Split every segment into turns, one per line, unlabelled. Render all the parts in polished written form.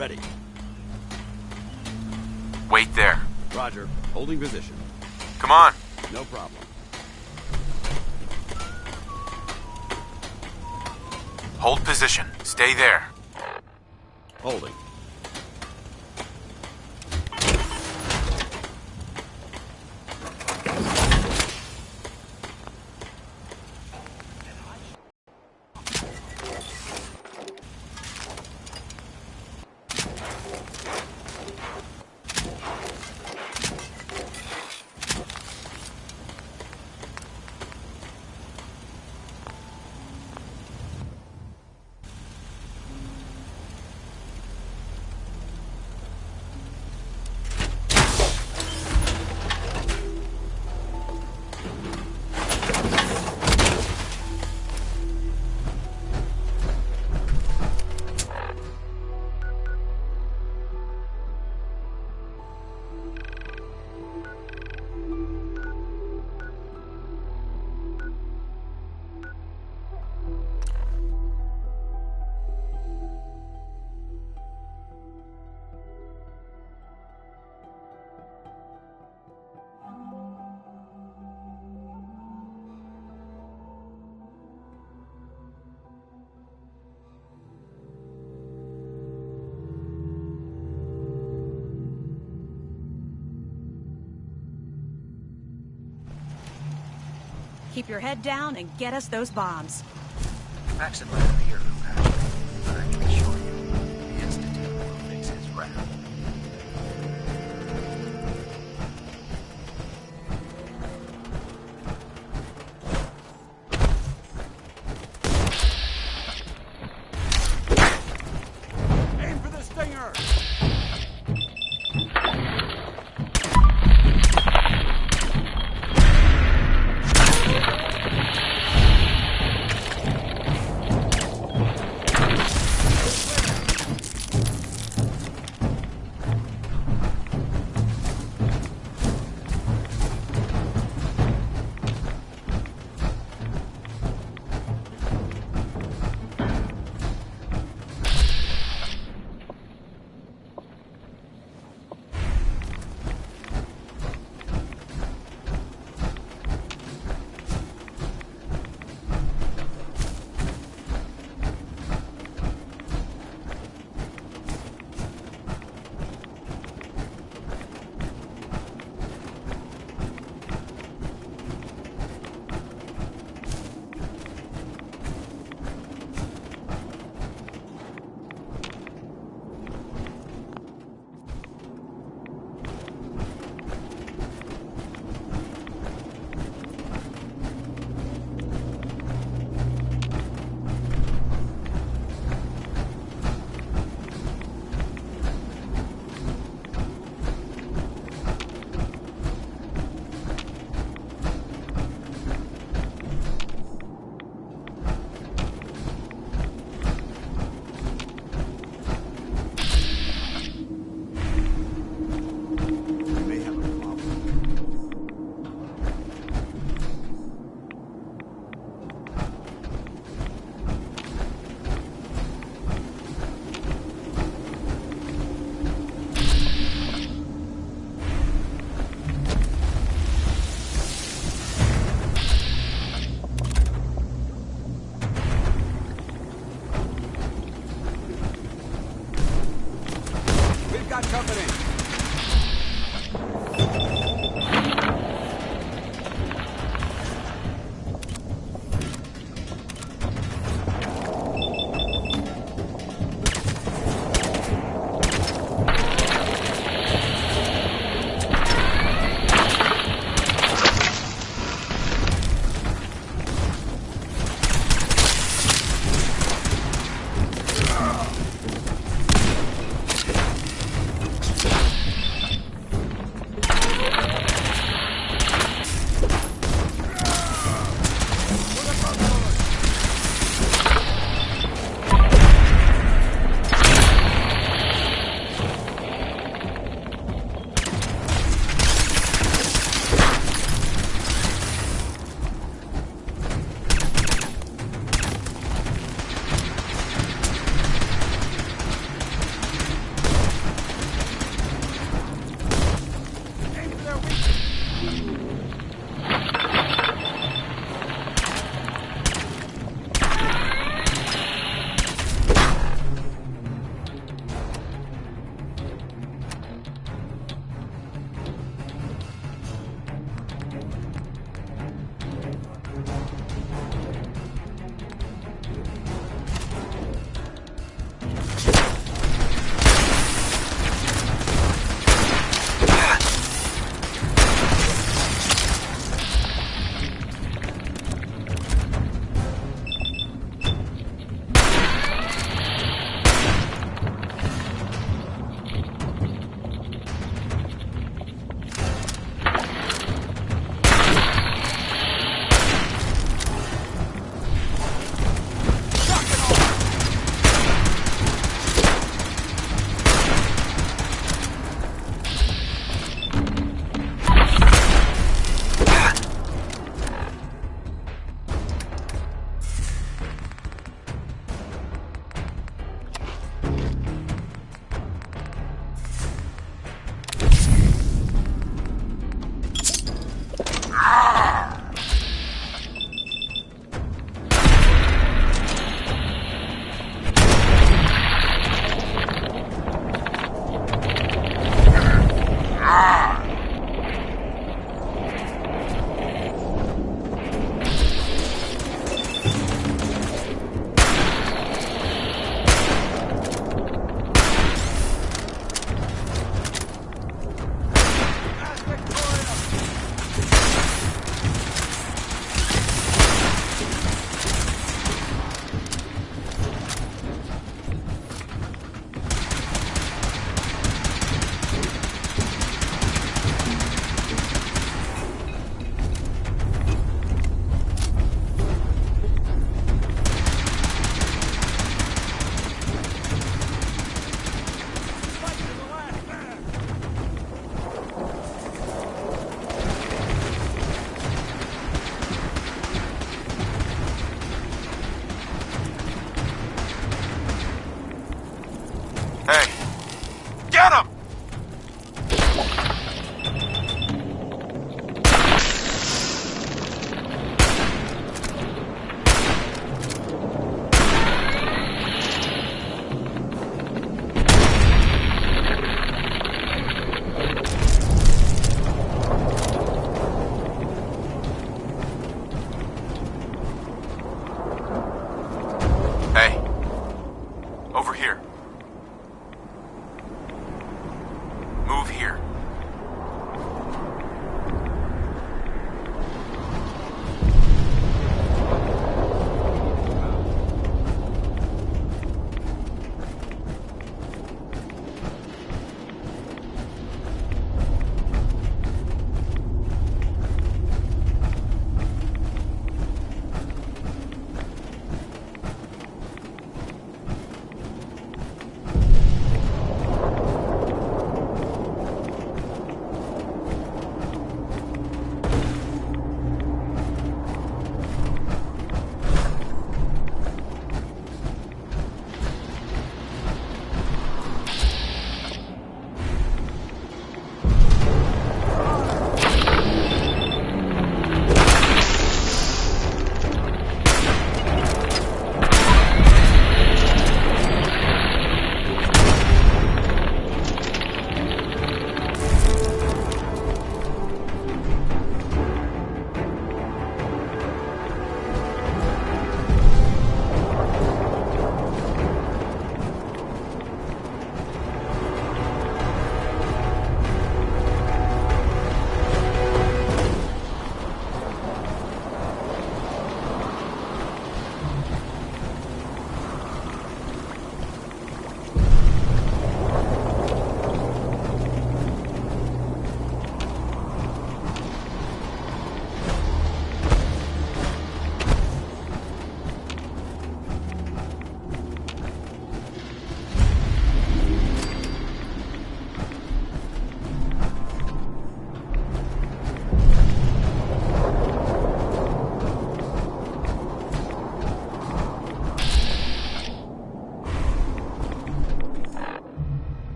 Ready.
Wait there.
Roger. Holding position.
Come on.
No problem.
Hold position. Stay there.
Holding.
Keep your head down and get us those bombs.
Maxon might appear who has, but I can assure you, the Institute will fix his rap.
Aim for the stinger!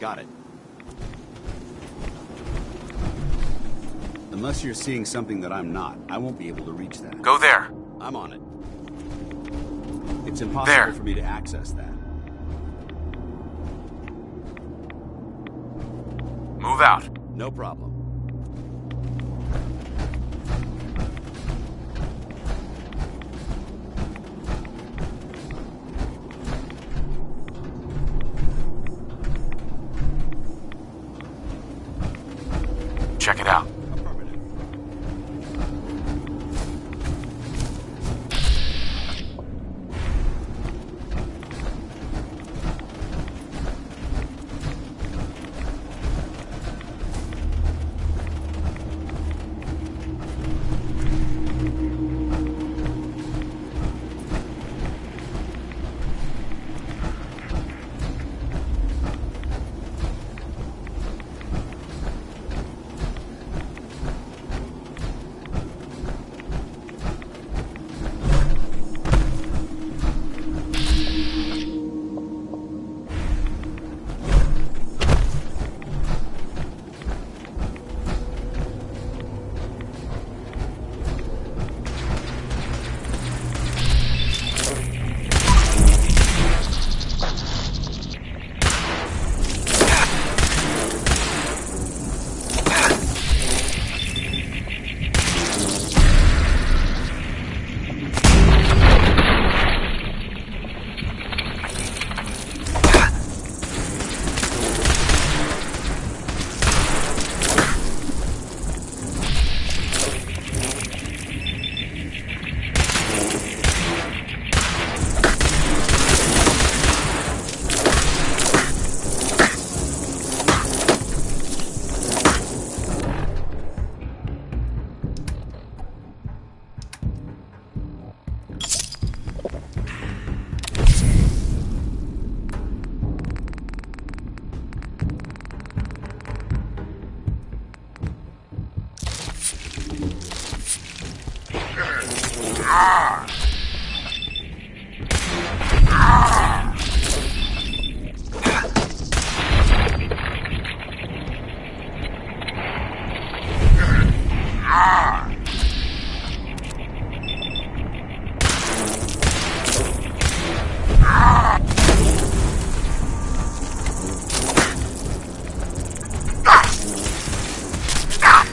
Got it.
Unless you're seeing something that I'm not, I won't be able to reach that.
Go there.
I'm on it.
It's impossible
There.
for me to access that.
Move out.
No problem.
Check it out.
Affirmative.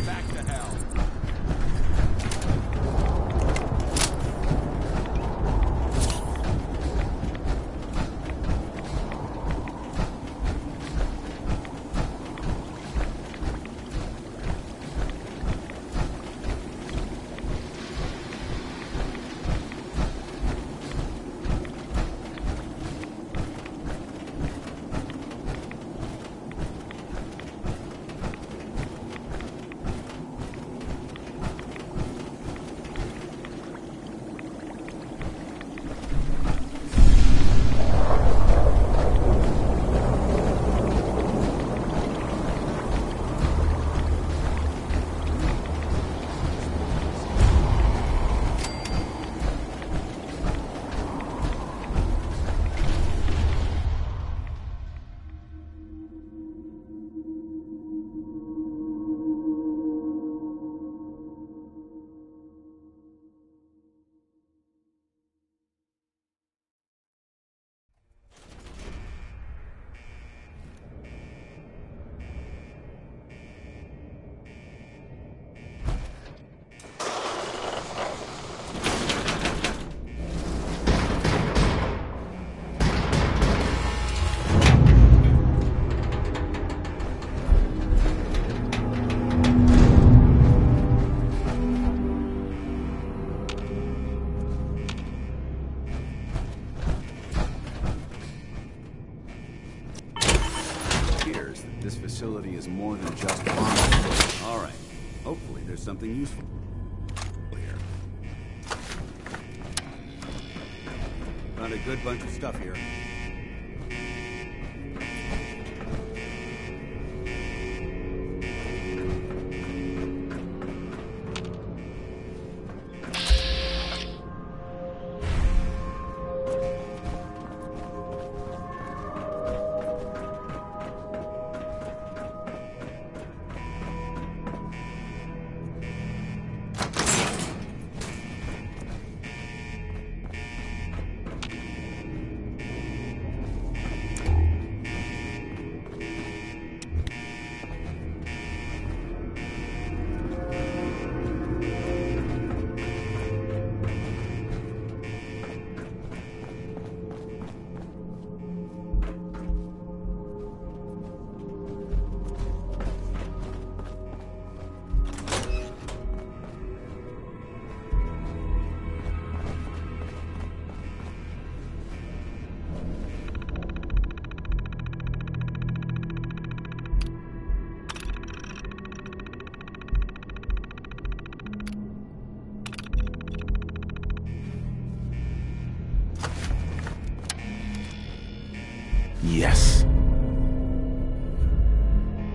Back to hell.
This facility is more than just bombs.
All right. Hopefully there's something useful here. Found a good bunch of stuff here.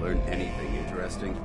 Learn anything interesting?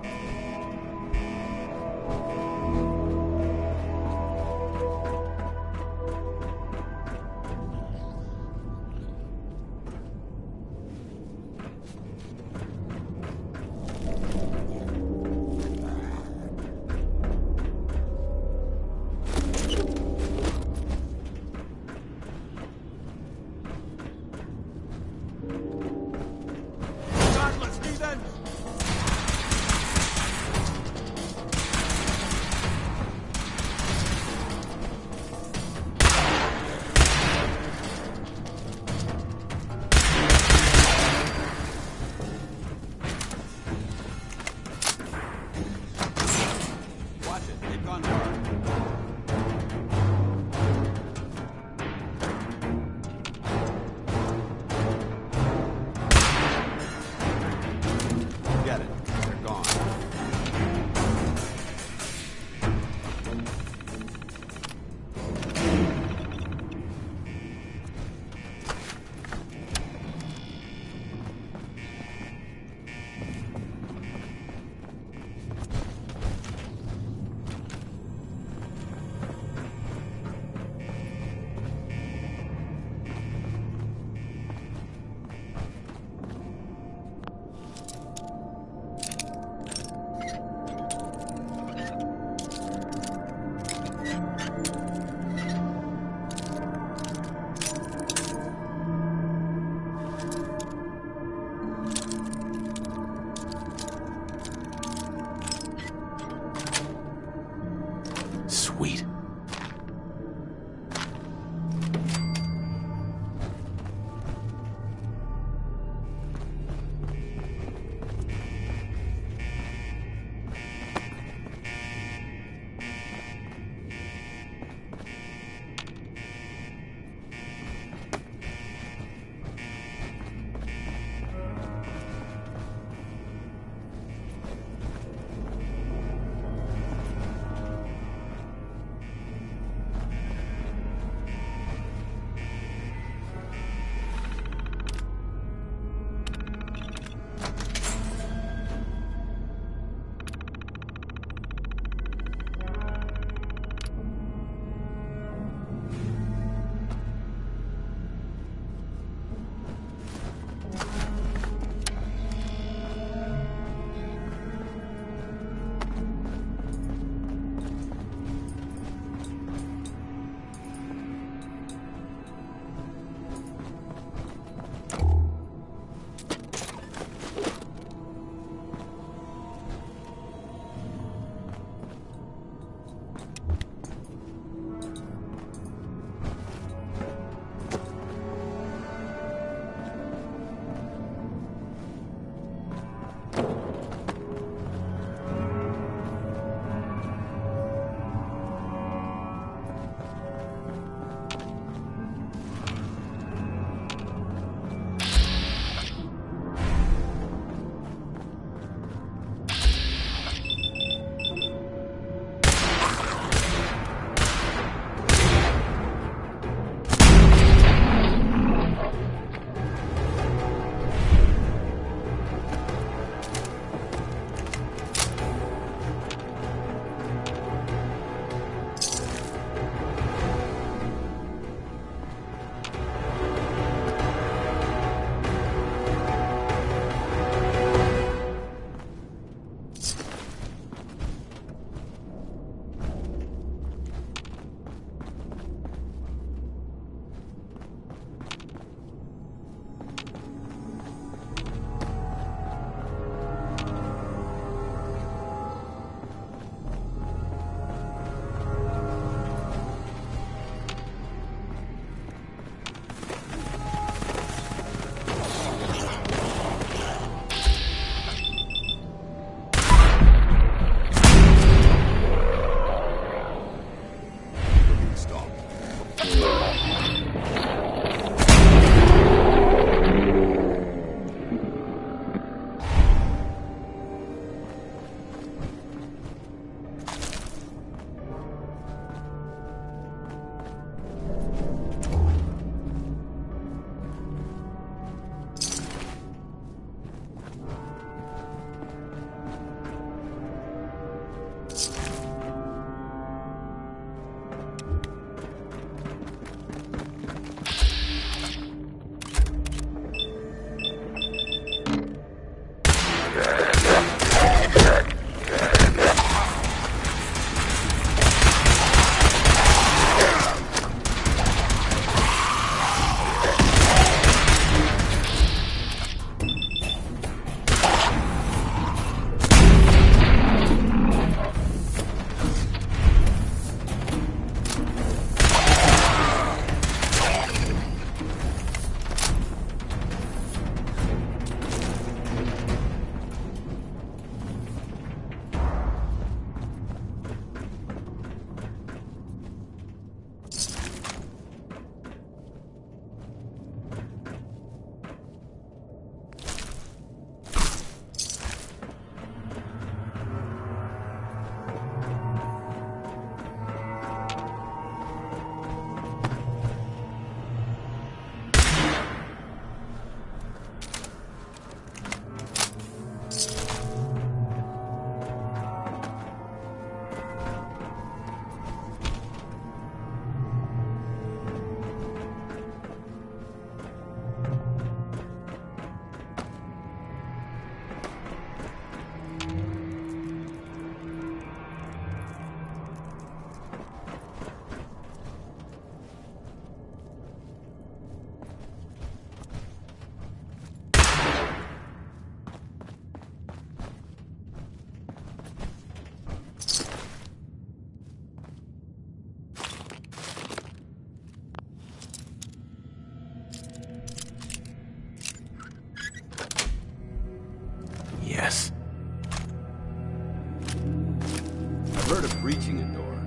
heard of breaching a door.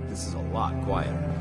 This is a lot quieter.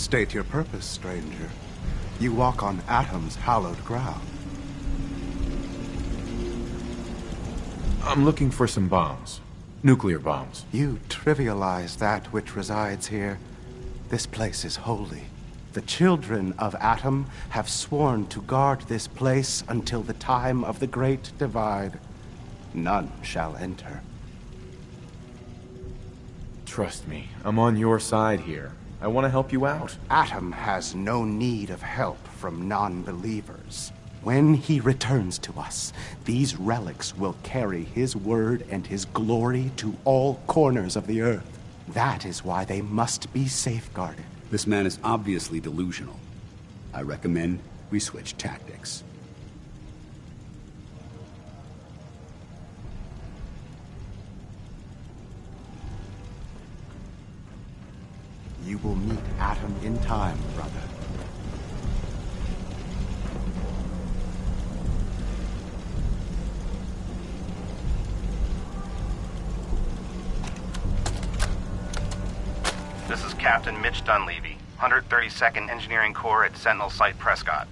State your purpose, stranger. You walk on Atom's hallowed ground.
I'm looking for some bombs. Nuclear bombs.
You trivialize that which resides here. This place is holy. The children of Atom have sworn to guard this place until the time of the Great Divide. None shall enter.
Trust me, I'm on your side here. I want to help you out.
Atom has no need of help from non-believers. When he returns to us, these relics will carry his word and his glory to all corners of the earth. That is why they must be safeguarded.
This man is obviously delusional. I recommend we switch tactics.
You will meet Atom in time, brother.
This is Captain Mitch Dunleavy, 132nd Engineering Corps at Sentinel Site Prescott.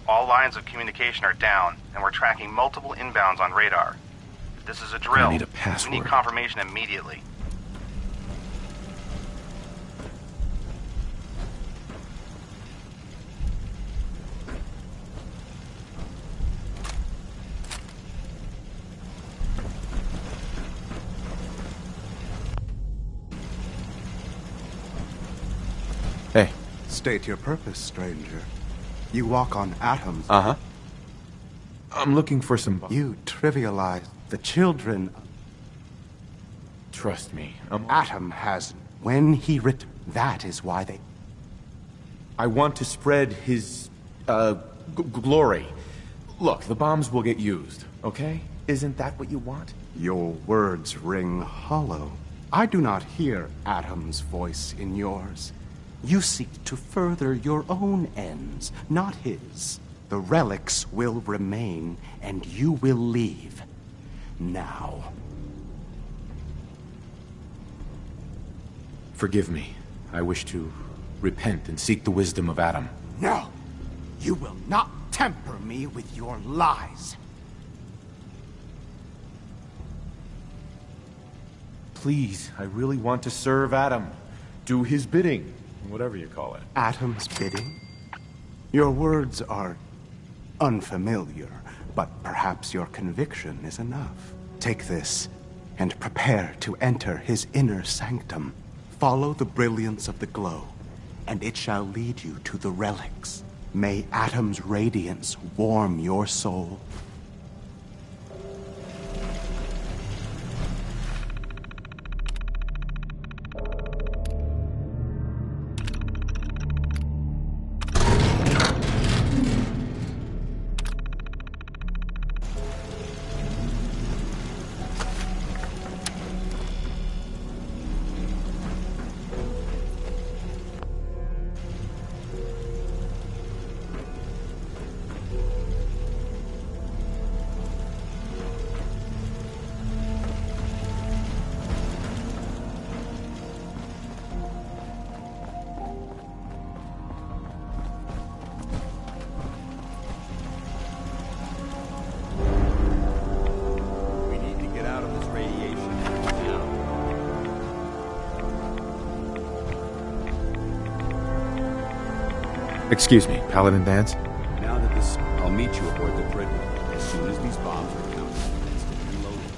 All lines of communication are down, and we're tracking multiple inbounds on radar. This is a drill.
I need a password.
We need confirmation immediately.
Hey.
State your purpose, stranger. You walk on Atom's...
Uh-huh. I'm looking for some bombs.
You trivialize the children...
Trust me,
Atom has... When he that is why they...
I want to spread his, glory. Look, the bombs will get used, okay? Isn't that what you want?
Your words ring hollow. I do not hear Atom's voice in yours. You seek to further your own ends, not his. The relics will remain, and you will leave. Now.
Forgive me. I wish to repent and seek the wisdom of Atom.
No! You will not temper me with your lies.
Please, I really want to serve Atom. Do his bidding. Whatever you call it.
Atom's bidding? Your words are unfamiliar, but perhaps your conviction is enough. Take this, and prepare to enter his inner sanctum. Follow the brilliance of the glow, and it shall lead you to the relics. May Atom's radiance warm your soul.
Excuse me, Paladin Vance?
Now that this... I'll meet you aboard the Brittle as soon as these bombs are counted. It's reloaded.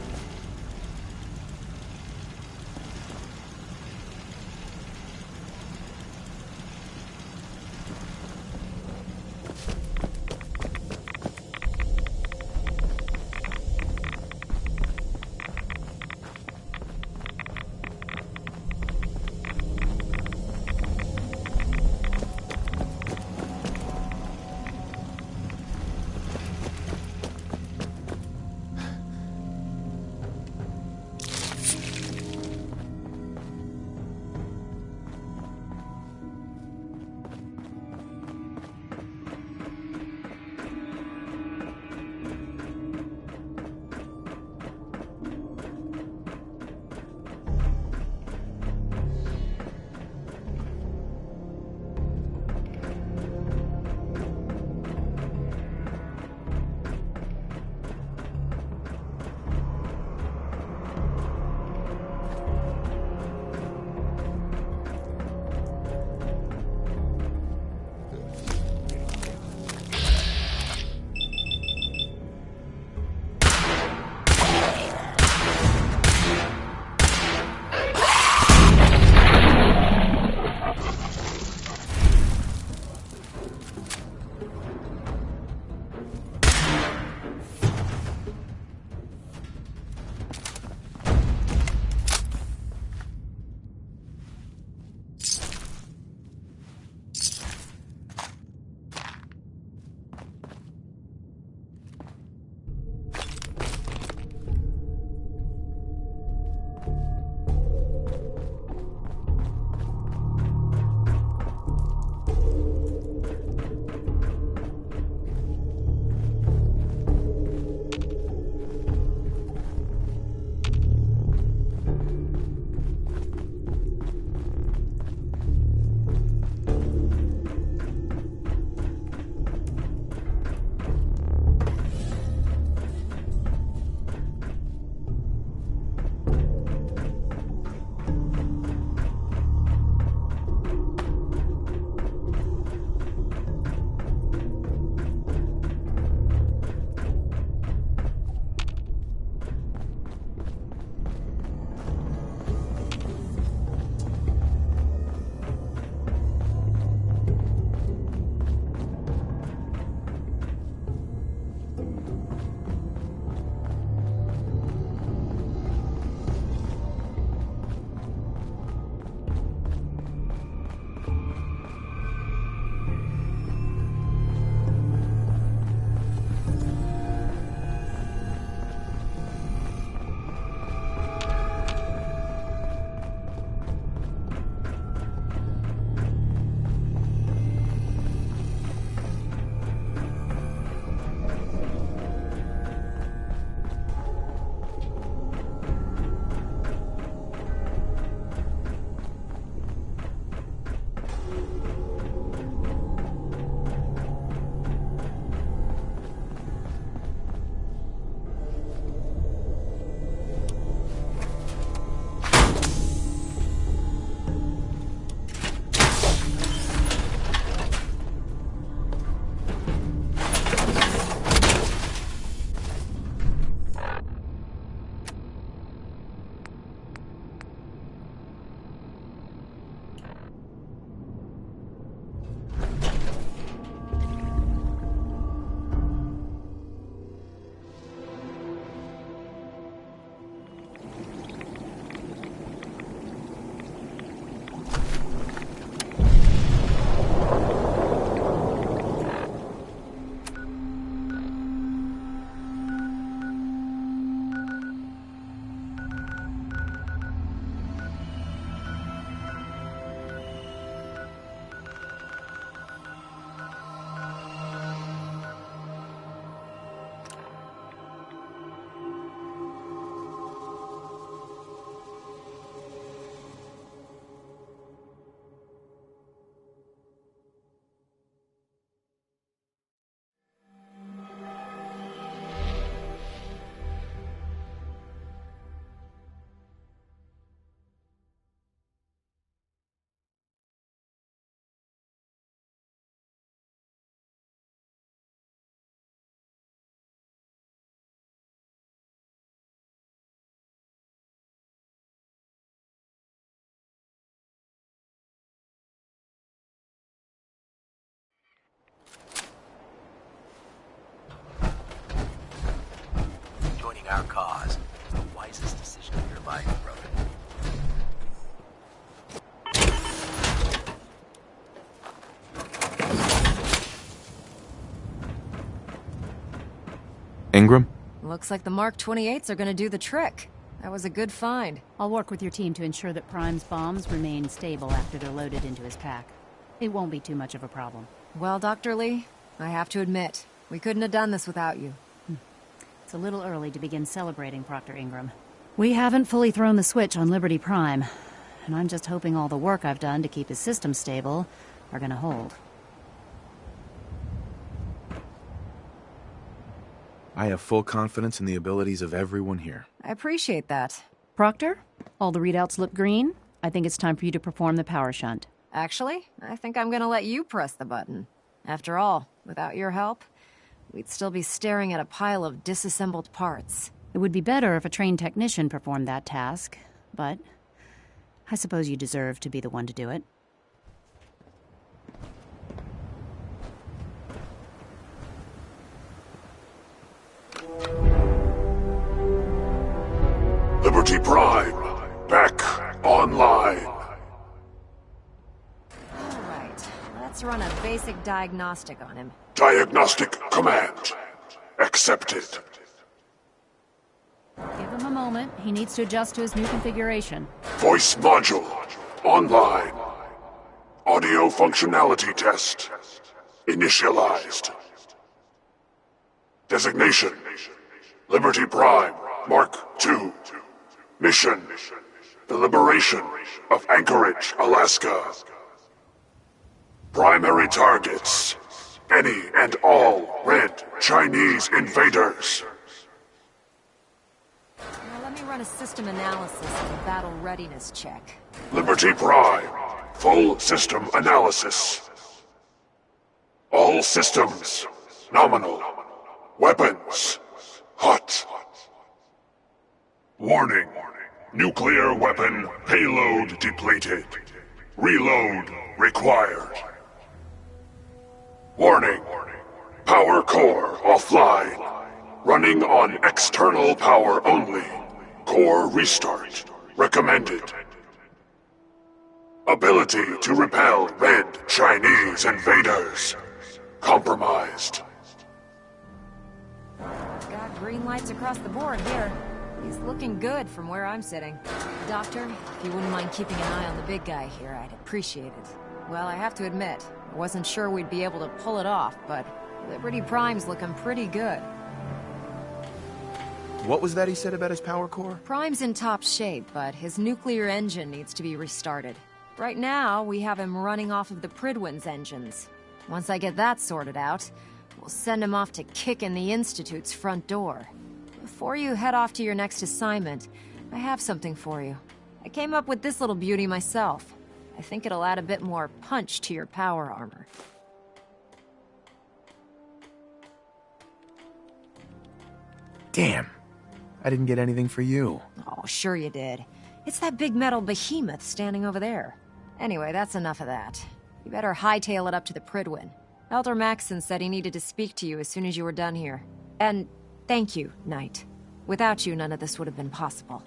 Ingram?
Looks like the Mark 28s are gonna do the trick. That was a good find.
I'll work with your team to ensure that Prime's bombs remain stable after they're loaded into his pack. It won't be too much of a problem.
Well, Dr. Lee, I have to admit, we couldn't have done this without you.
It's a little early to begin celebrating, Proctor Ingram. We haven't fully thrown the switch on Liberty Prime, and I'm just hoping all the work I've done to keep his system stable are gonna hold.
I have full confidence in the abilities of everyone here.
I appreciate that.
Proctor, all the readouts look green. I think it's time for you to perform the power shunt.
Actually, I think I'm gonna let you press the button. After all, without your help, we'd still be staring at a pile of disassembled parts.
It would be better if a trained technician performed that task, but I suppose you deserve to be the one to do it.
Liberty Prime, back online.
Alright, let's run a basic diagnostic on him.
Diagnostic command accepted.
Give him a moment. He needs to adjust to his new configuration.
Voice module online. Audio functionality test initialized. Designation: Liberty Prime Mark II. Mission: the liberation of Anchorage, Alaska. Primary targets: any and all red Chinese invaders.
Now let me run a system analysis and a battle readiness check.
Liberty Prime, full system analysis. All systems nominal. Weapons hot. Warning: nuclear weapon payload depleted. Reload required. Warning: power core offline. Running on external power only. Core restart recommended. Ability to repel red Chinese invaders compromised.
Got green lights across the board here. He's looking good from where I'm sitting. Doctor, if you wouldn't mind keeping an eye on the big guy here, I'd appreciate it. Well, I have to admit, I wasn't sure we'd be able to pull it off, but Liberty Prime's looking pretty good.
What was that he said about his power core?
Prime's in top shape, but his nuclear engine needs to be restarted. Right now, we have him running off of the Pridwin's engines. Once I get that sorted out, we'll send him off to kick in the Institute's front door. Before you head off to your next assignment, I have something for you. I came up with this little beauty myself. I think it'll add a bit more punch to your power armor.
Damn. I didn't get anything for you.
Oh, sure you did. It's that big metal behemoth standing over there. Anyway, that's enough of that. You better hightail it up to the Pridwin. Elder Maxson said he needed to speak to you as soon as you were done here. And thank you, Knight. Without you, none of this would have been possible.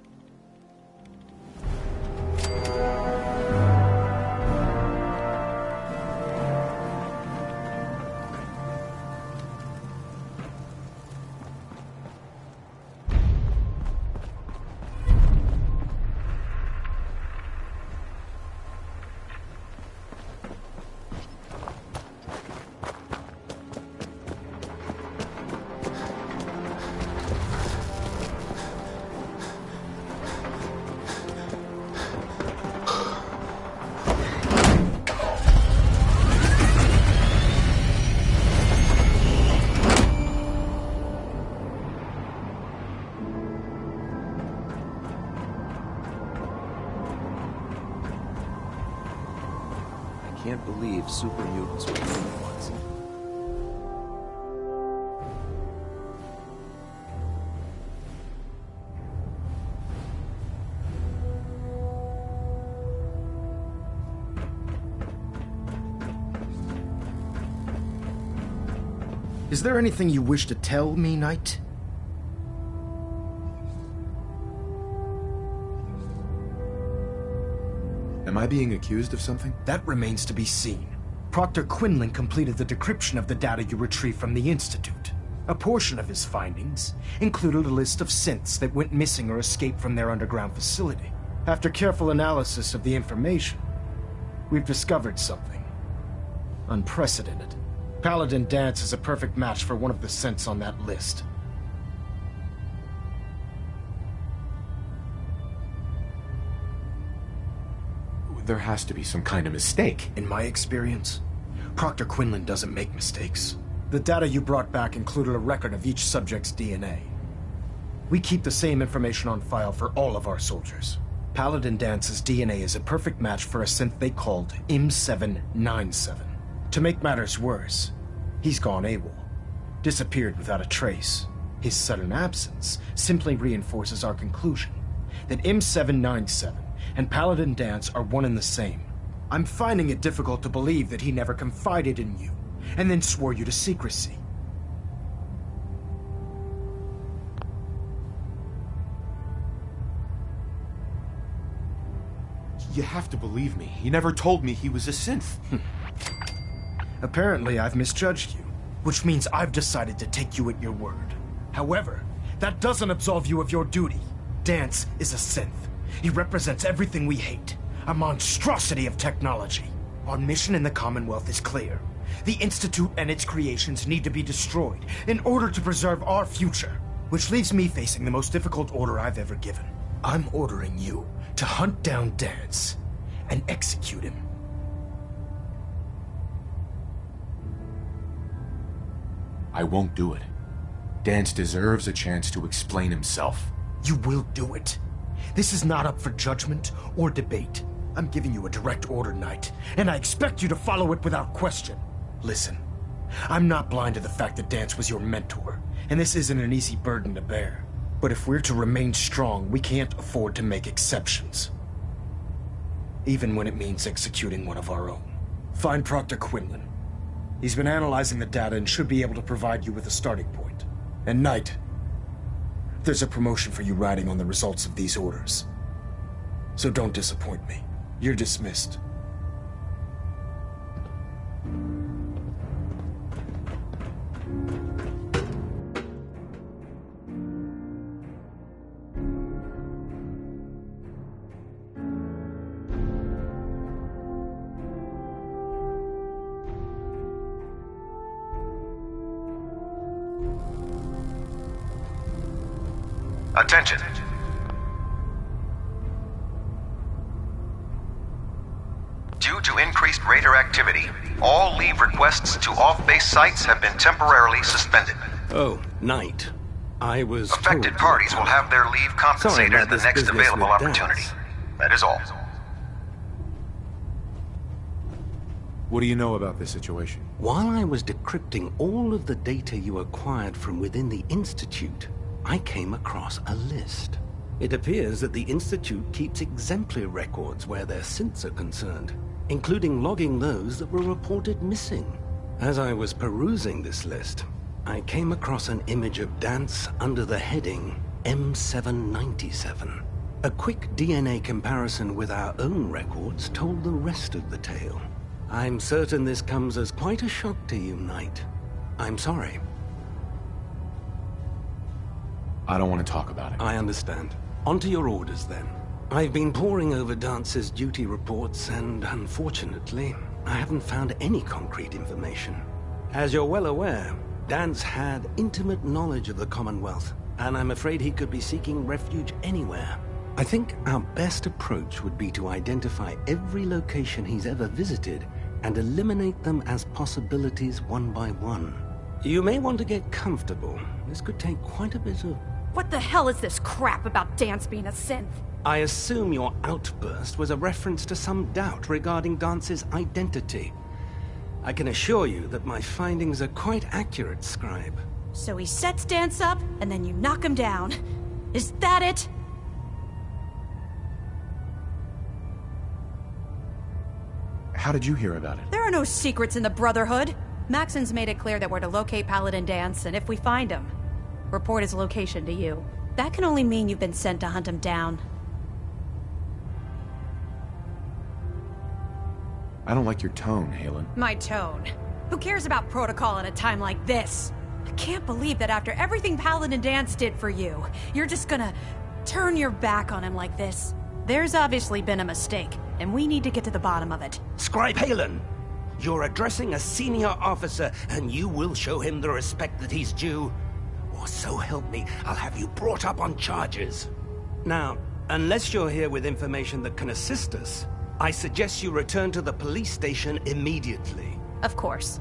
I can't believe super mutants were human ones.
Is there anything you wish to tell me, Knight?
Am I being accused of something?
That remains to be seen. Proctor Quinlan completed the decryption of the data you retrieved from the Institute. A portion of his findings included a list of synths that went missing or escaped from their underground facility. After careful analysis of the information, we've discovered something unprecedented. Paladin Dance is a perfect match for one of the synths on that list.
There has to be some kind of mistake.
In my experience, Proctor Quinlan doesn't make mistakes. The data you brought back included a record of each subject's DNA. We keep the same information on file for all of our soldiers. Paladin Dance's DNA is a perfect match for a synth they called M797. To make matters worse, he's gone AWOL, disappeared without a trace. His sudden absence simply reinforces our conclusion that M797 and Paladin Dance are one and the same. I'm finding it difficult to believe that he never confided in you, and then swore you to secrecy.
You have to believe me. He never told me he was a synth.
Apparently, I've misjudged you, which means I've decided to take you at your word. However, that doesn't absolve you of your duty. Dance is a synth. He represents everything we hate, a monstrosity of technology. Our mission in the Commonwealth is clear. The Institute and its creations need to be destroyed in order to preserve our future, which leaves me facing the most difficult order I've ever given. I'm ordering you to hunt down Dance and execute him.
I won't do it. Dance deserves a chance to explain himself.
You will do it. This is not up for judgment or debate. I'm giving you a direct order, Knight, and I expect you to follow it without question. Listen, I'm not blind to the fact that Dance was your mentor, and this isn't an easy burden to bear. But if we're to remain strong, we can't afford to make exceptions. Even when it means executing one of our own. Find Proctor Quinlan. He's been analyzing the data and should be able to provide you with a starting point. And Knight, there's a promotion for you riding on the results of these orders. So don't disappoint me. You're dismissed.
Attention. Due to increased raider activity, all leave requests to off-base sites have been temporarily suspended.
Oh, Knight. I was
Affected parties will have their leave compensated at the next available opportunity. That is all.
What do you know about this situation?
While I was decrypting all of the data you acquired from within the Institute, I came across a list. It appears that the Institute keeps exemplary records where their synths are concerned, including logging those that were reported missing. As I was perusing this list, I came across an image of Dance under the heading M797. A quick DNA comparison with our own records told the rest of the tale. I'm certain this comes as quite a shock to you, Knight. I'm sorry.
I don't want to talk about it.
I understand. On to your orders, then. I've been poring over Dance's duty reports, and unfortunately, I haven't found any concrete information. As you're well aware, Dance had intimate knowledge of the Commonwealth, and I'm afraid he could be seeking refuge anywhere. I think our best approach would be to identify every location he's ever visited and eliminate them as possibilities one by one. You may want to get comfortable. This could take quite a bit of...
What the hell is this crap about Dance being a synth?
I assume your outburst was a reference to some doubt regarding Dance's identity. I can assure you that my findings are quite accurate, Scribe.
So he sets Dance up, and then you knock him down. Is that it?
How did you hear about it?
There are no secrets in the Brotherhood. Maxon's made it clear that we're to locate Paladin Dance, and if we find him, report his location to you. That can only mean you've been sent to hunt him down.
I don't like your tone, Halen.
My tone. Who cares about protocol at a time like this? I can't believe that after everything Paladin Dance did for you, you're just gonna turn your back on him like this. There's obviously been a mistake, and we need to get to the bottom of it.
Scribe Halen, you're addressing a senior officer, and you will show him the respect that he's due. Or so help me, I'll have you brought up on charges. Now, unless you're here with information that can assist us, I suggest you return to the police station immediately.
Of course.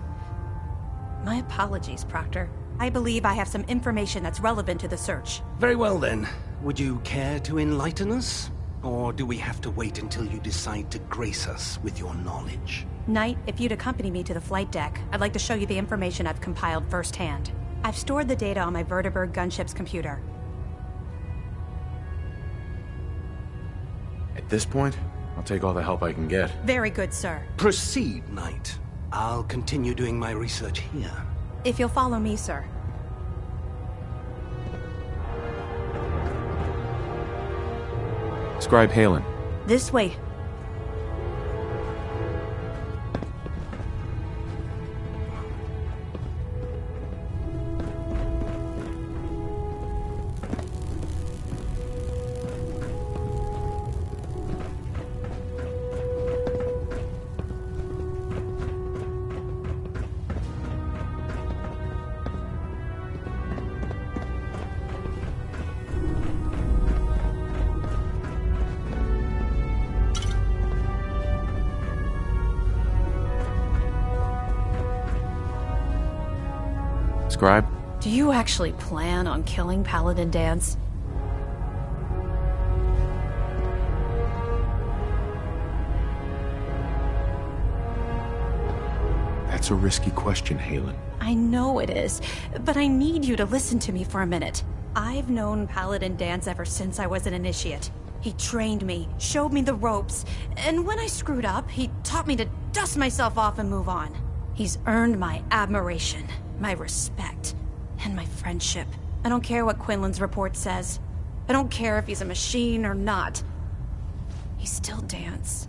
My apologies, Proctor. I believe I have some information that's relevant to the search.
Very well then. Would you care to enlighten us? Or do we have to wait until you decide to grace us with your knowledge?
Knight, if you'd accompany me to the flight deck, I'd like to show you the information I've compiled firsthand. I've stored the data on my Vertibird gunship's computer.
At this point, I'll take all the help I can get.
Very good, sir.
Proceed, Knight. I'll continue doing my research here.
If you'll follow me, sir.
Scribe Halen.
This way.
Scribe?
Do you actually plan on killing Paladin Dance?
That's a risky question, Halen.
I know it is, but I need you to listen to me for a minute. I've known Paladin Dance ever since I was an initiate. He trained me, showed me the ropes, and when I screwed up, he taught me to dust myself off and move on. He's earned my admiration, my respect, and my friendship. I don't care what Quinlan's report says. I don't care if he's a machine or not. He's still Dance.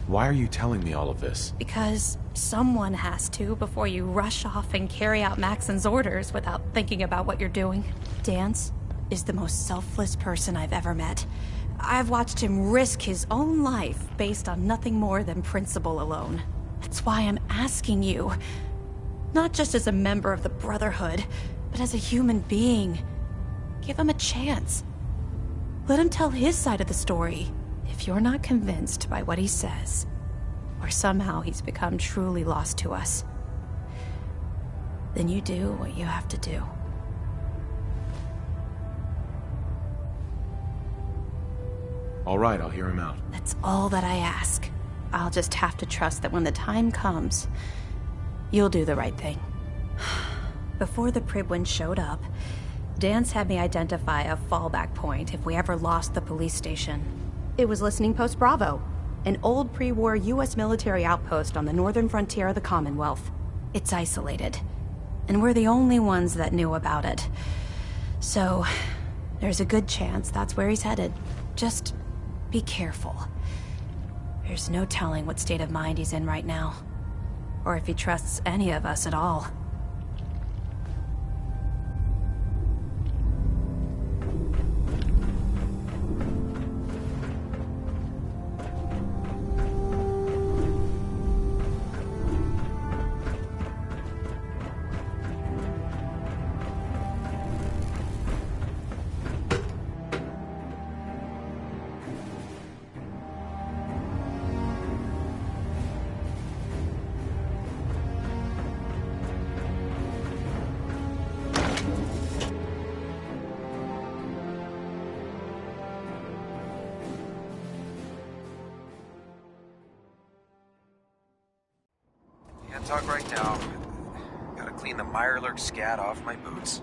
Why are you telling me all of this?
Because someone has to before you rush off and carry out Maxon's orders without thinking about what you're doing. Dance is the most selfless person I've ever met. I've watched him risk his own life based on nothing more than principle alone. That's why I'm asking you, not just as a member of the Brotherhood, but as a human being. Give him a chance. Let him tell his side of the story. If you're not convinced by what he says, or somehow he's become truly lost to us, then you do what you have to do.
All right, I'll hear him out.
That's all that I ask. I'll just have to trust that when the time comes, you'll do the right thing. Before the Pribwin showed up, Dance had me identify a fallback point if we ever lost the police station. It was Listening Post Bravo, an old pre-war U.S. military outpost on the northern frontier of the Commonwealth. It's isolated, and we're the only ones that knew about it. So, there's a good chance that's where he's headed. Just be careful. There's no telling what state of mind he's in right now, or if he trusts any of us at all.
Can't talk right now. Gotta clean the Mirelurk scat off my boots.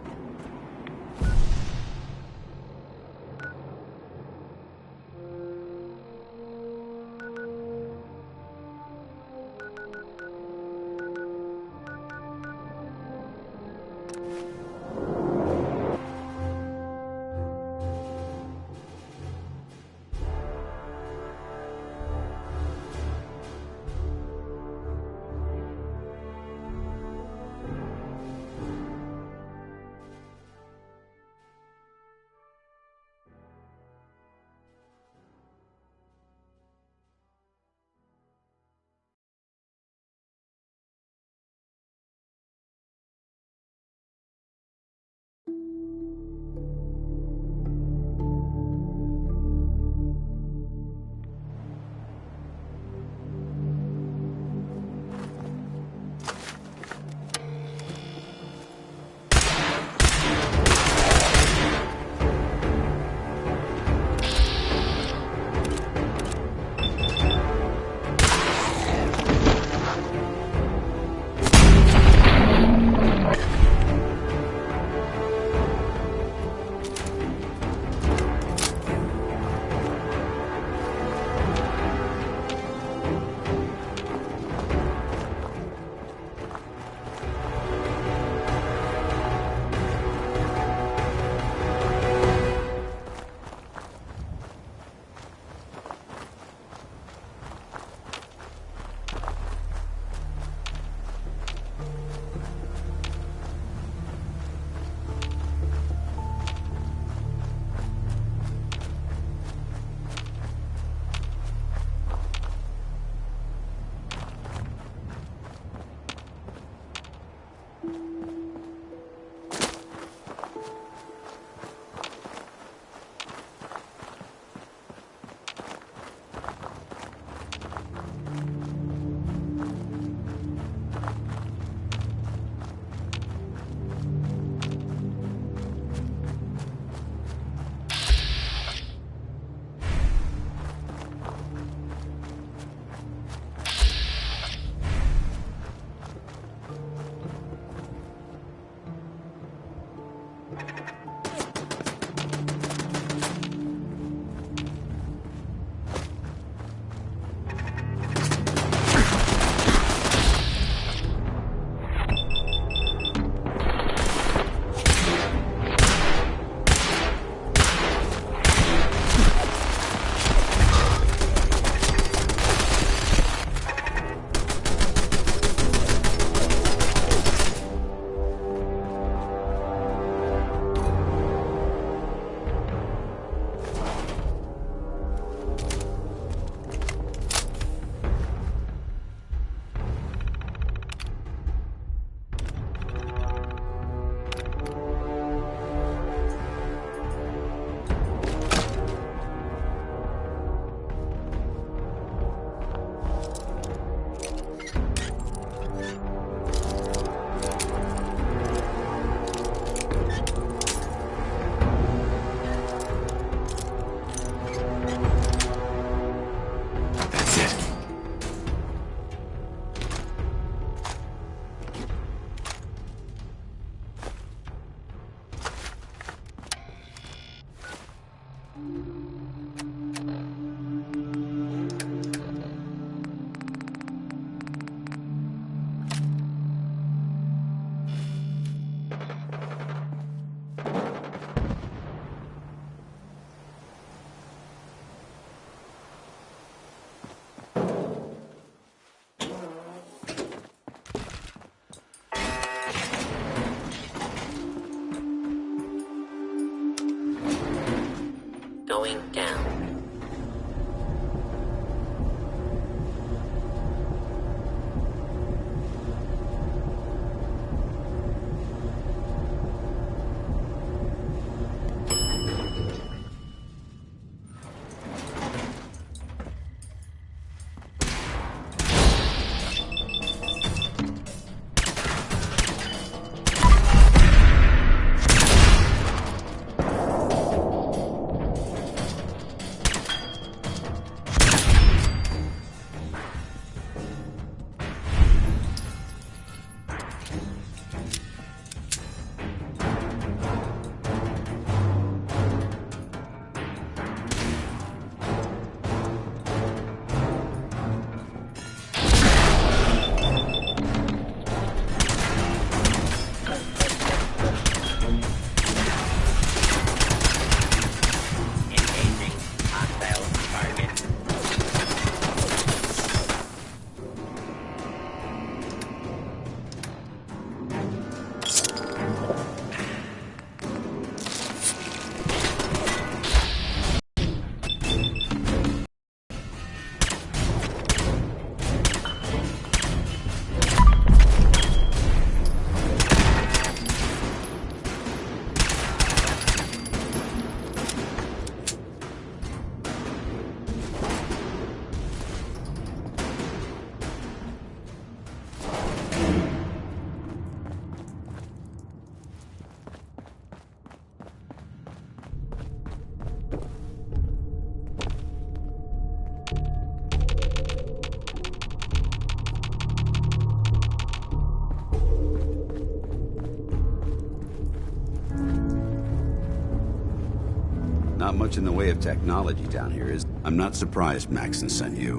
Not much in the way of technology down here, is... I'm not surprised Maxon sent you.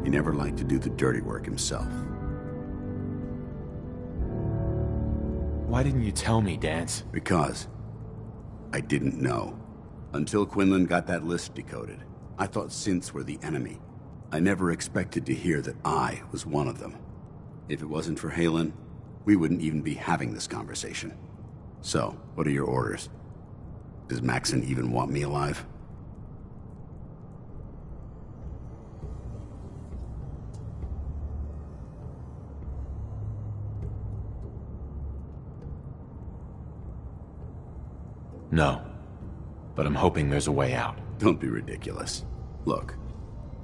He never liked to do the dirty work himself.
Why didn't you tell me, Dance?
Because I didn't know. Until Quinlan got that list decoded, I thought synths were the enemy. I never expected to hear that I was one of them. If it wasn't for Halen, we wouldn't even be having this conversation. So, what are your orders? Does Maxon even want me alive?
No. But I'm hoping there's a way out.
Don't be ridiculous. Look,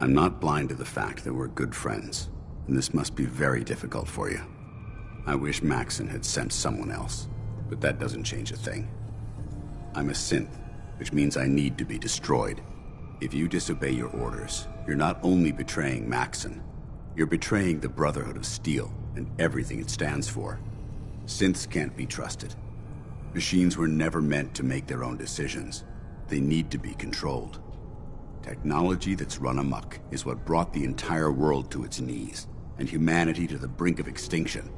I'm not blind to the fact that we're good friends, and this must be very difficult for you. I wish Maxon had sent someone else, but that doesn't change a thing. I'm a synth, which means I need to be destroyed. If you disobey your orders, you're not only betraying Maxon, you're betraying the Brotherhood of Steel and everything it stands for. Synths can't be trusted. Machines were never meant to make their own decisions. They need to be controlled. Technology that's run amok is what brought the entire world to its knees, and humanity to the brink of extinction.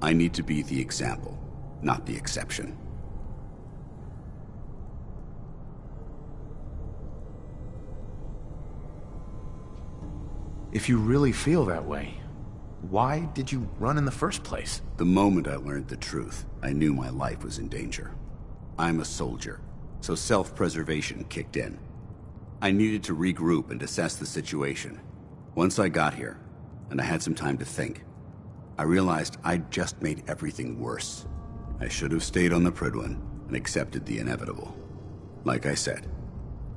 I need to be the example, not the exception.
If you really feel that way, why did you run in the first place?
The moment I learned the truth, I knew my life was in danger. I'm a soldier, so self-preservation kicked in. I needed to regroup and assess the situation. Once I got here, and I had some time to think, I realized I'd just made everything worse. I should have stayed on the Prydwen and accepted the inevitable. Like I said,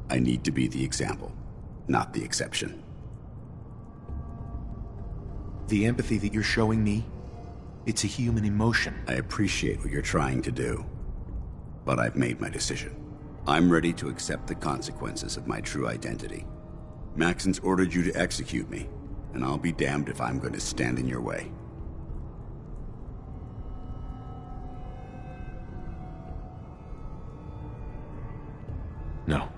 I need to be the example, not the exception.
The empathy that you're showing me, it's a human emotion.
I appreciate what you're trying to do, but I've made my decision. I'm ready to accept the consequences of my true identity. Maxon's ordered you to execute me, and I'll be damned if I'm going to stand in your way.
No.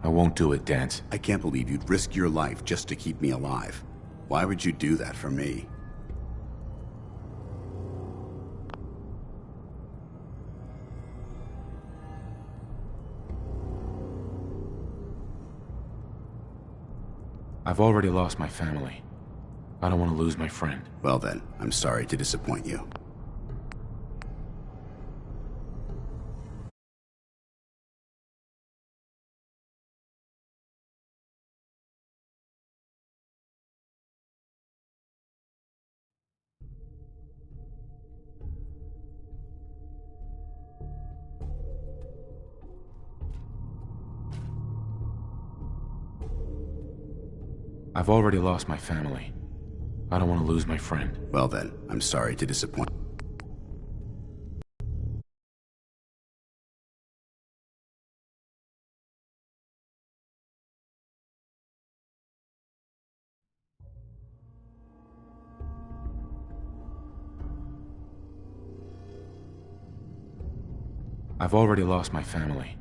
I won't do it, Dance.
I can't believe you'd risk your life just to keep me alive. Why would you do that for me?
I've already lost my family. I don't want to lose my friend.
Well then, I'm sorry to disappoint you.
I've already lost my family. I don't want to lose my friend.
Well then, I'm sorry to disappoint.
I've already lost my family.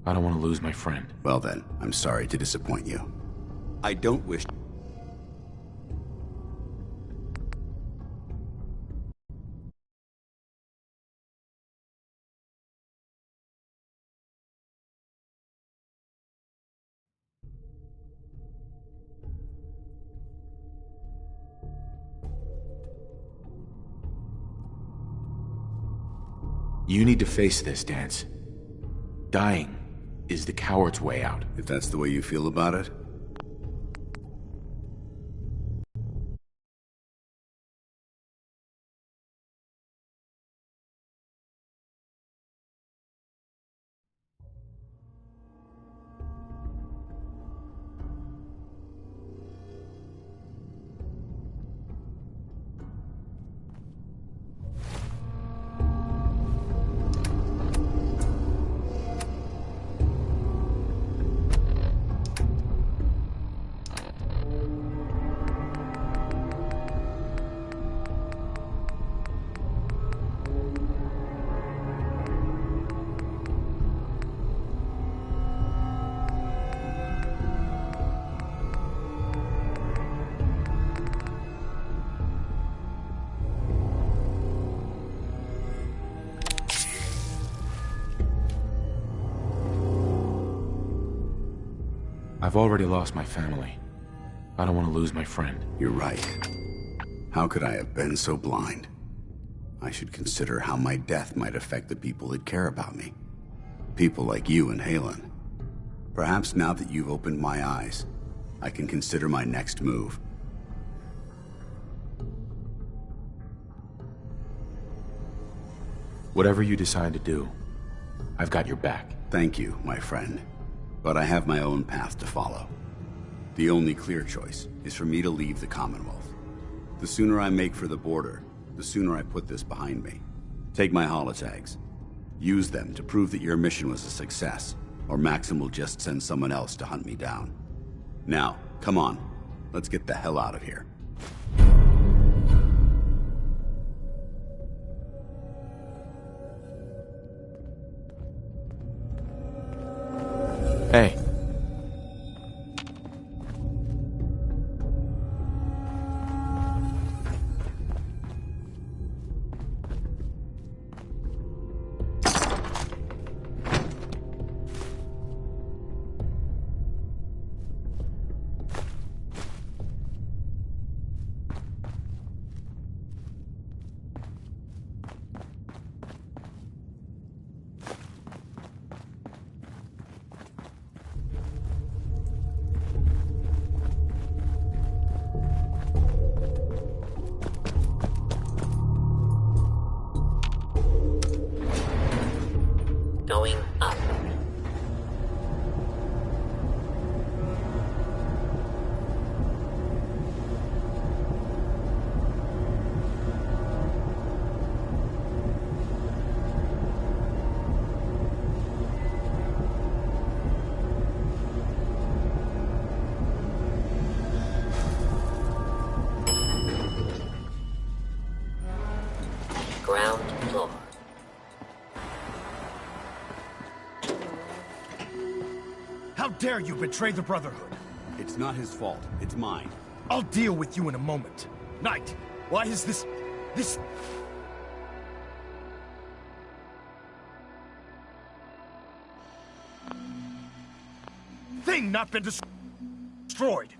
I don't want to lose my friend.
Well then, I'm sorry to disappoint you. I don't wish...
You need to face this, Dance. Dying is the coward's way out.
If that's the way you feel about it?
I've already lost my family. I don't want to lose my friend.
You're right. How could I have been so blind? I should consider how my death might affect the people that care about me. People like you and Halen. Perhaps now that you've opened my eyes, I can consider my next move.
Whatever you decide to do, I've got your back.
Thank you, my friend. But I have my own path to follow. The only clear choice is for me to leave the Commonwealth. The sooner I make for the border, the sooner I put this behind me. Take my holotags. Use them to prove that your mission was a success, or Maxim will just send someone else to hunt me down. Now, come on. Let's get the hell out of here.
Hey.
Going up. Ground floor.
How dare you betray the Brotherhood?
It's not his fault. It's mine.
I'll deal with you in a moment. Knight, why is this thing not been destroyed?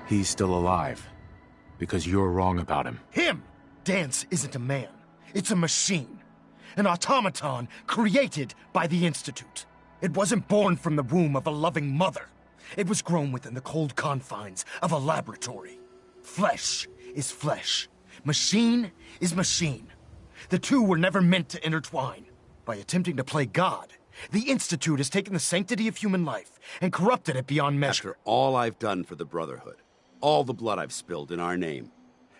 He's still alive. Because you're wrong about him.
Him! Dance isn't a man. It's a machine. An automaton created by the Institute. It wasn't born from the womb of a loving mother. It was grown within the cold confines of a laboratory. Flesh is flesh. Machine is machine. The two were never meant to intertwine. By attempting to play God, the Institute has taken the sanctity of human life and corrupted it beyond measure.
After all I've done for the Brotherhood, all the blood I've spilled in our name,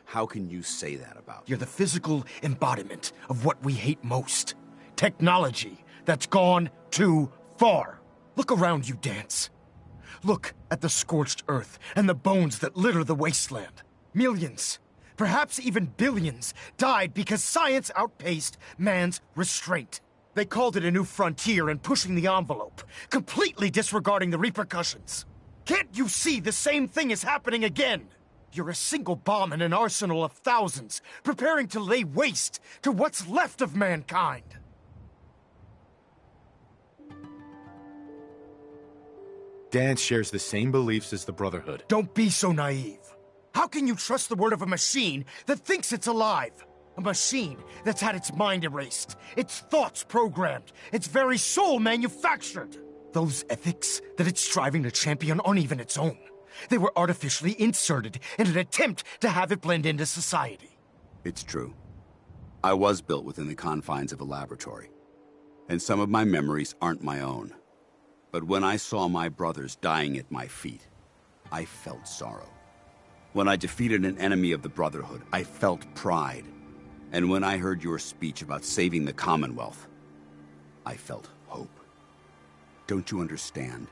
how can you say that about me?
You're the physical embodiment of what we hate most. Technology that's gone too far. Look around you, Dance. Look at the scorched earth and the bones that litter the wasteland. Millions, perhaps even billions, died because science outpaced man's restraint. They called it a new frontier and pushing the envelope, completely disregarding the repercussions. Can't you see the same thing is happening again? You're a single bomb in an arsenal of thousands, preparing to lay waste to what's left of mankind.
Dance shares the same beliefs as the Brotherhood.
Don't be so naive. How can you trust the word of a machine that thinks it's alive? A machine that's had its mind erased, its thoughts programmed, its very soul manufactured. Those ethics that it's striving to champion aren't even its own. They were artificially inserted in an attempt to have it blend into society.
It's true. I was built within the confines of a laboratory, and some of my memories aren't my own. But when I saw my brothers dying at my feet, I felt sorrow. When I defeated an enemy of the Brotherhood, I felt pride. And when I heard your speech about saving the Commonwealth, I felt hope. Don't you understand?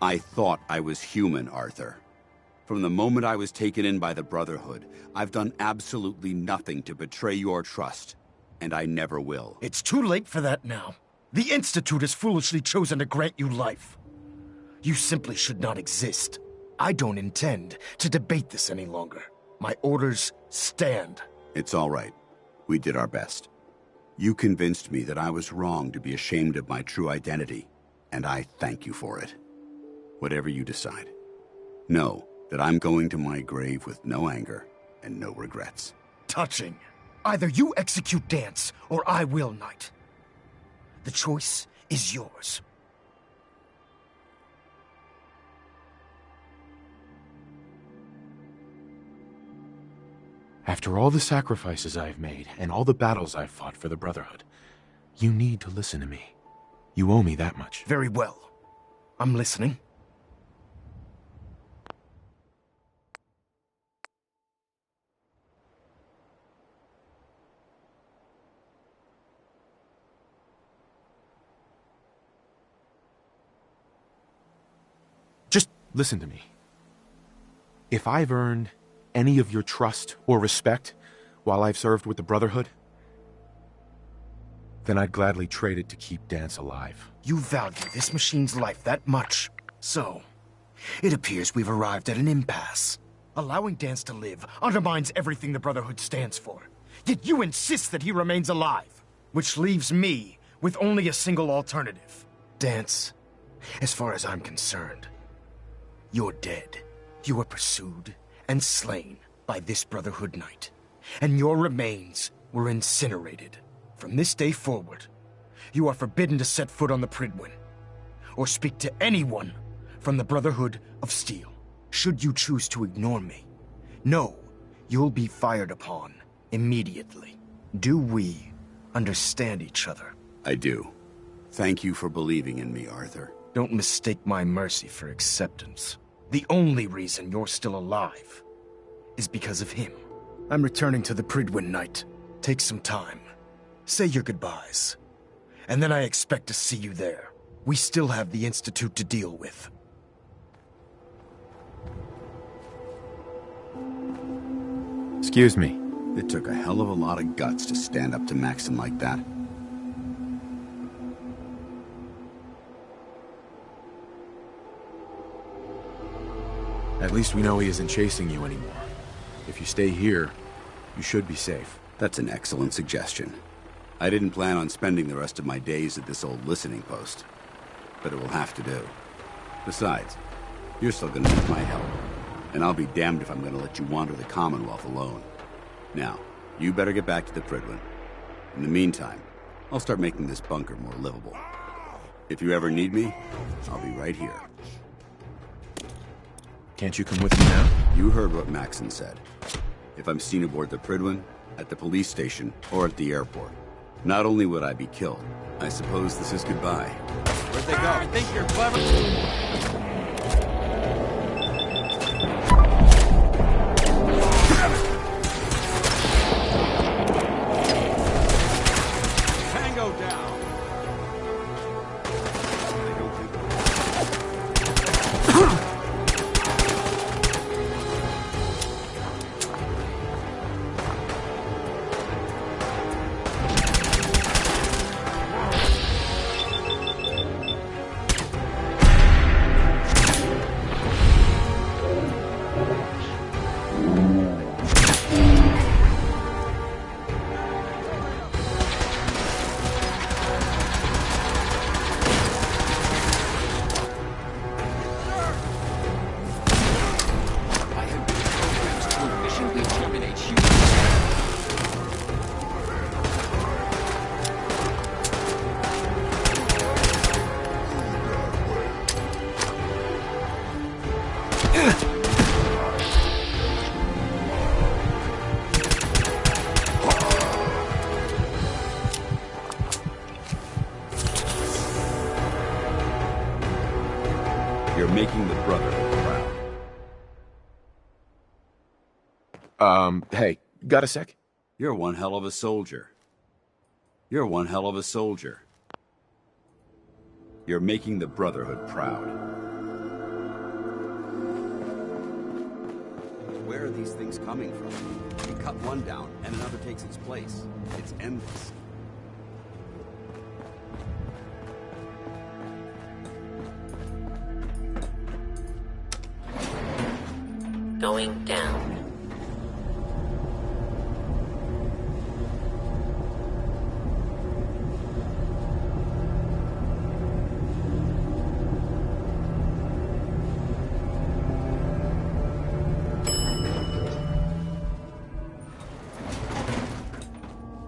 I thought I was human, Arthur. From the moment I was taken in by the Brotherhood, I've done absolutely nothing to betray your trust. And I never will.
It's too late for that now. The Institute has foolishly chosen to grant you life. You simply should not exist. I don't intend to debate this any longer. My orders stand.
It's all right. We did our best. You convinced me that I was wrong to be ashamed of my true identity, and I thank you for it. Whatever you decide, know that I'm going to my grave with no anger and no regrets.
Touching. Either you execute Dance, or I will, Knight. The choice is yours.
After all the sacrifices I've made, and all the battles I've fought for the Brotherhood, you need to listen to me. You owe me that much.
Very well. I'm listening.
Just listen to me. If I've earned any of your trust or respect while I've served with the Brotherhood, then I'd gladly trade it to keep Dance alive.
You value this machine's life that much. So, it appears we've arrived at an impasse. Allowing Dance to live undermines everything the Brotherhood stands for. Yet you insist that he remains alive, which leaves me with only a single alternative. Dance, as far as I'm concerned, you're dead. You were pursued and slain by this Brotherhood Knight, and your remains were incinerated. From this day forward, you are forbidden to set foot on the Pridwin, or speak to anyone from the Brotherhood of Steel. Should you choose to ignore me, know you'll be fired upon immediately. Do we understand each other?
I do. Thank you for believing in me, Arthur.
Don't mistake my mercy for acceptance. The only reason you're still alive is because of him. I'm returning to the Pridwin, Knight. Take some time. Say your goodbyes. And then I expect to see you there. We still have the Institute to deal with.
Excuse me.
It took a hell of a lot of guts to stand up to Maxon like that.
At least we know he isn't chasing you anymore. If you stay here, you should be safe.
That's an excellent suggestion. I didn't plan on spending the rest of my days at this old listening post, but it will have to do. Besides, you're still gonna need my help, and I'll be damned if I'm gonna let you wander the Commonwealth alone. Now, you better get back to the Pridwin. In the meantime, I'll start making this bunker more livable. If you ever need me, I'll be right here.
Can't you come with me now?
You heard what Maxon said. If I'm seen aboard the Pridwin, at the police station, or at the airport, not only would I be killed, I suppose this is goodbye.
Where'd they go? I think you're clever.
You're making the Brotherhood proud.
Hey, got a sec?
You're one hell of a soldier. You're one hell of a soldier. You're making the Brotherhood proud.
Where are these things coming from? You cut one down, and another takes its place. It's endless.
Going down.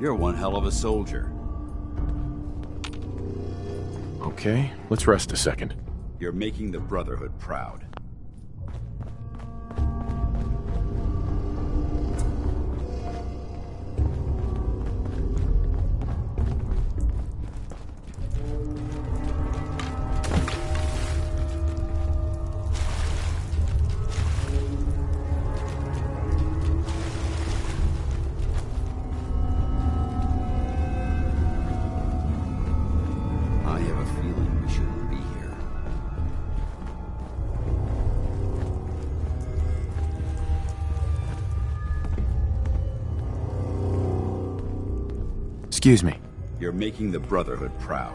You're one hell of a soldier.
Okay, let's rest a second.
You're making the Brotherhood proud.
Excuse me.
You're making the Brotherhood proud.